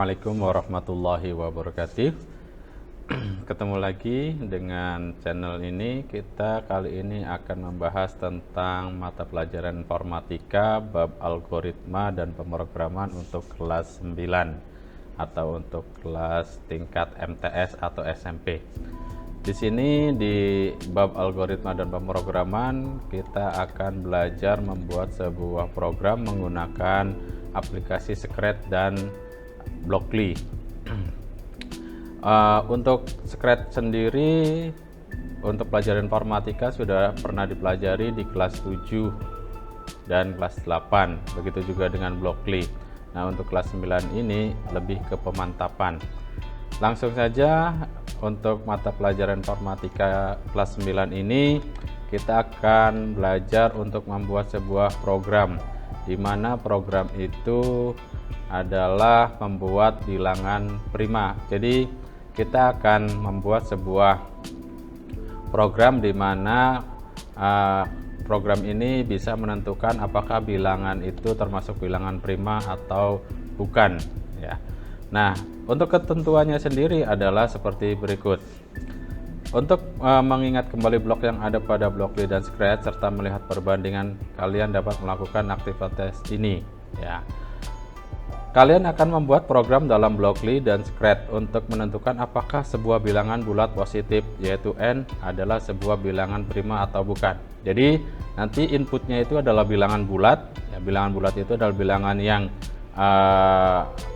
Assalamualaikum warahmatullahi wabarakatuh. Ketemu lagi dengan channel ini. Kita kali ini akan membahas tentang mata pelajaran informatika bab algoritma dan pemrograman untuk kelas 9 atau untuk kelas tingkat MTS atau SMP. Di sini di bab algoritma dan pemrograman kita akan belajar membuat sebuah program menggunakan aplikasi Scratch dan Blockly. Untuk Scratch sendiri untuk pelajaran informatika sudah pernah dipelajari di kelas 7 dan kelas 8, begitu juga dengan Blockly. Nah, untuk kelas 9 ini lebih ke pemantapan. Langsung saja untuk mata pelajaran informatika kelas 9 ini kita akan belajar untuk membuat sebuah program, di mana program itu adalah membuat bilangan prima. Jadi kita akan membuat sebuah program di mana program ini bisa menentukan apakah bilangan itu termasuk bilangan prima atau bukan ya. Nah, untuk ketentuannya sendiri adalah seperti berikut. Untuk mengingat kembali blok yang ada pada Blockly dan Scratch serta melihat perbandingan, kalian dapat melakukan aktivitas ini ya. Kalian akan membuat program dalam Blockly dan Scratch untuk menentukan apakah sebuah bilangan bulat positif yaitu n adalah sebuah bilangan prima atau bukan. Jadi nanti inputnya itu adalah bilangan bulat ya, bilangan bulat itu adalah bilangan yang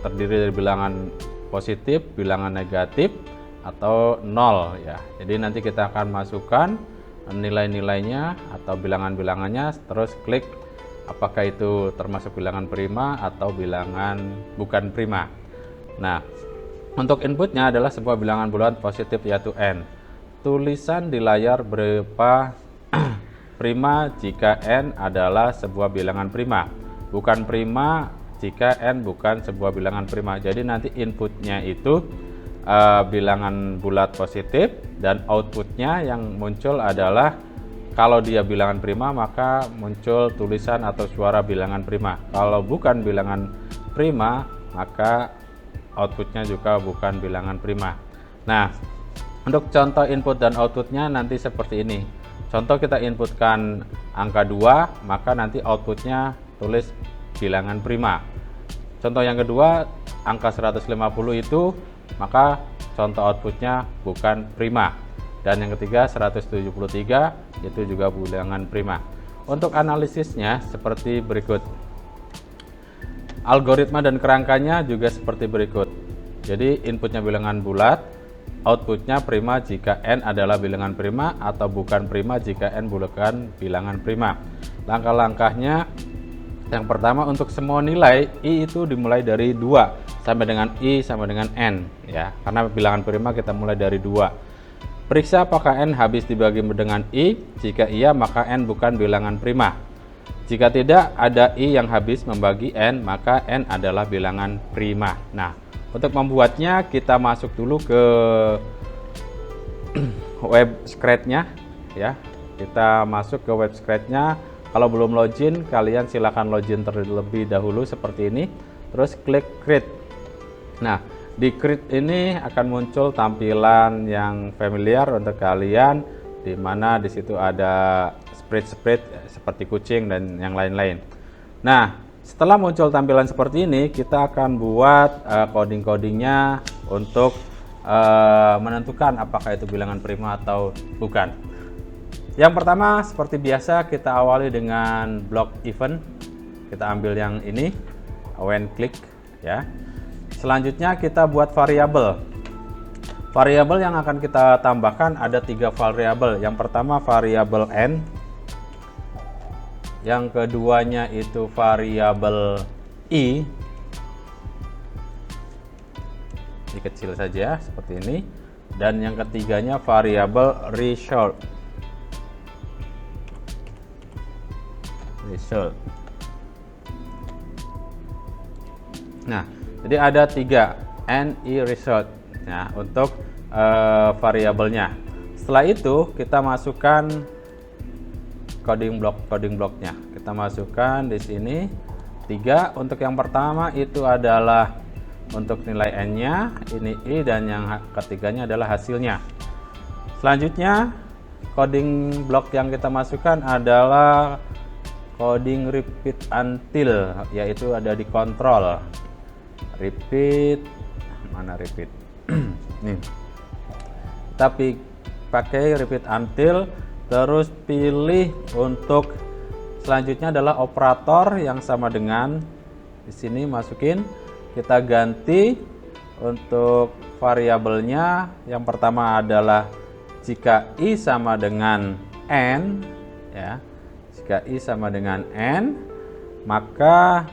terdiri dari bilangan positif, bilangan negatif atau nol ya. Jadi nanti kita akan masukkan nilai-nilainya atau bilangan-bilangannya, terus klik apakah itu termasuk bilangan prima atau bilangan bukan prima. Nah, untuk inputnya adalah sebuah bilangan bulat positif yaitu n. Tulisan di layar berupa prima jika n adalah sebuah bilangan prima, bukan prima jika n bukan sebuah bilangan prima. Jadi nanti inputnya itu bilangan bulat positif dan outputnya yang muncul adalah, kalau dia bilangan prima maka muncul tulisan atau suara bilangan prima. Kalau bukan bilangan prima maka outputnya juga bukan bilangan prima. Nah, untuk contoh input dan outputnya nanti seperti ini. Contoh kita inputkan angka 2, maka nanti outputnya tulis bilangan prima. Contoh yang kedua angka 150 itu, maka contoh outputnya bukan prima. Dan yang ketiga 173 itu juga bilangan prima. Untuk analisisnya seperti berikut. Algoritma dan kerangkanya juga seperti berikut. Jadi inputnya bilangan bulat, outputnya prima jika n adalah bilangan prima atau bukan prima jika n bukan bilangan prima. Langkah-langkahnya, yang pertama untuk semua nilai i itu dimulai dari 2 sampai dengan i sama dengan n ya. Karena bilangan prima kita mulai dari 2. Periksa apakah n habis dibagi dengan i. Jika iya maka n bukan bilangan prima. Jika tidak ada i yang habis membagi n, maka n adalah bilangan prima. Nah, untuk membuatnya kita masuk dulu ke web Scratch-nya ya. Kita masuk ke web Scratch-nya. Kalau belum login, kalian silakan login terlebih dahulu seperti ini. Terus klik create. Nah, di create ini akan muncul tampilan yang familiar untuk kalian, di mana di situ ada spread seperti kucing dan yang lain-lain. Nah, setelah muncul tampilan seperti ini, kita akan buat coding-codingnya untuk menentukan apakah itu bilangan prima atau bukan. Yang pertama seperti biasa kita awali dengan block event. Kita ambil yang ini, when click ya. Selanjutnya kita buat variabel. Variabel yang akan kita tambahkan ada 3 variabel. Yang pertama variabel n. Yang keduanya itu variabel i. Ini kecil saja seperti ini. Dan yang ketiganya variabel result. Nah, jadi ada 3 n, i, result ya untuk variabelnya. Setelah itu kita masukkan coding blocknya. Kita masukkan di sini 3. Untuk yang pertama itu adalah untuk nilai n-nya, ini i, dan yang ketiganya adalah hasilnya. Selanjutnya coding block yang kita masukkan adalah coding repeat until, yaitu ada di kontrol. Repeat, mana repeat? Nih, tapi pakai repeat until, terus pilih untuk selanjutnya adalah operator yang sama dengan di sini, masukin, kita ganti untuk variabelnya. Yang pertama adalah jika i sama dengan n, ya, jika i sama dengan n, maka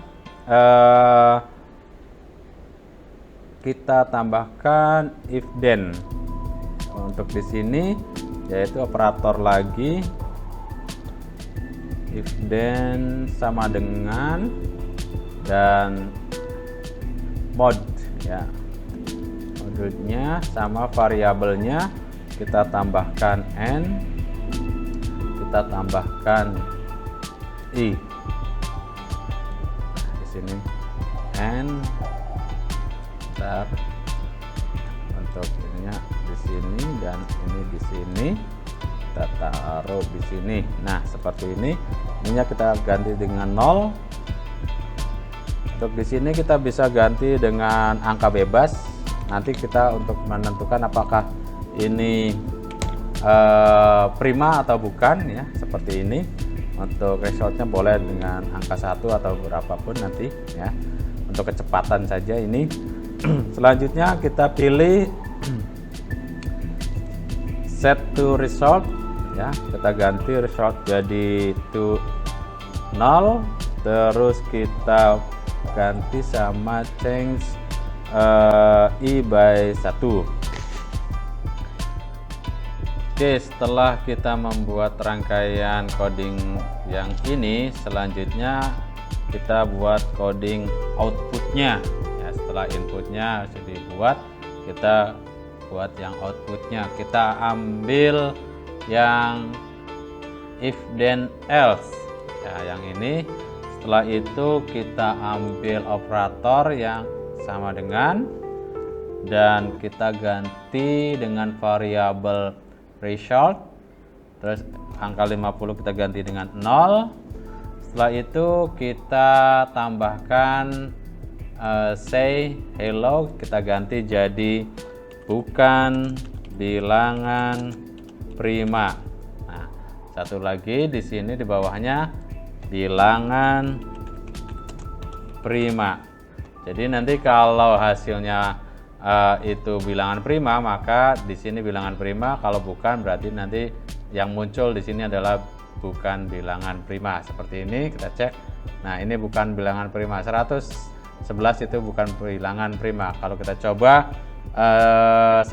kita tambahkan if then. Untuk di sini yaitu operator lagi, if then sama dengan, dan mod, ya, modulnya sama variabelnya kita tambahkan n, kita tambahkan i. Di sini n, bentar, untuk ininya di sini dan ini di sini kita taruh di sini. Nah, seperti ini. Ininya kita ganti dengan 0. Untuk di sini kita bisa ganti dengan angka bebas. Nanti kita untuk menentukan apakah ini prima atau bukan, ya, seperti ini. Untuk resultnya boleh dengan angka 1 atau berapapun nanti, ya. Untuk kecepatan saja ini. Selanjutnya kita pilih set to result, ya, kita ganti result jadi to 0, terus kita ganti sama change i by 1. Oke, setelah kita membuat rangkaian coding yang ini, selanjutnya kita buat coding outputnya, ya. Setelah inputnya sudah dibuat, kita buat yang outputnya. Kita ambil yang if then else, ya, yang ini. Setelah itu kita ambil operator yang sama dengan, dan kita ganti dengan variabel result, terus angka 50 kita ganti dengan 0. Setelah itu kita tambahkan say hello, kita ganti jadi bukan bilangan prima. Nah, satu lagi di sini di bawahnya bilangan prima. Jadi nanti kalau hasilnya itu bilangan prima, maka di sini bilangan prima. Kalau bukan, berarti nanti yang muncul di sini adalah bukan bilangan prima. Seperti ini kita cek. Nah, ini bukan bilangan prima. 111 itu bukan bilangan prima. Kalau kita coba 10,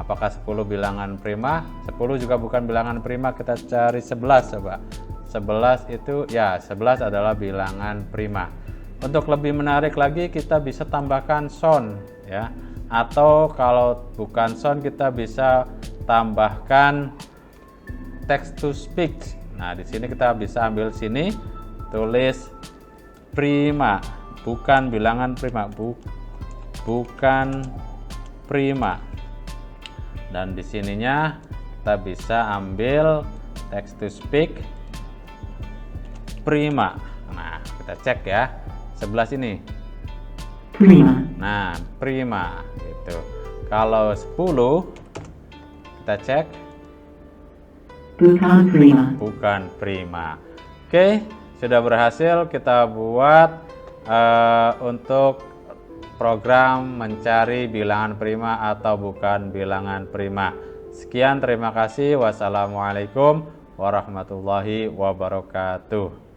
apakah 10 bilangan prima? 10 juga bukan bilangan prima. Kita cari 11, coba. 11 itu, ya, 11 adalah bilangan prima. Untuk lebih menarik lagi, kita bisa tambahkan sound, ya, atau kalau bukan sound kita bisa tambahkan text to speech. Nah, di sini kita bisa ambil sini, tulis prima, bukan bilangan prima, bukan prima. Dan di sininya kita bisa ambil text to speak prima. Nah, kita cek ya. 11 ini prima. Nah, prima gitu. Kalau 10 kita cek bukan prima. Bukan prima. Oke, sudah berhasil kita buat untuk program mencari bilangan prima atau bukan bilangan prima. Sekian, terima kasih. Wassalamualaikum warahmatullahi wabarakatuh.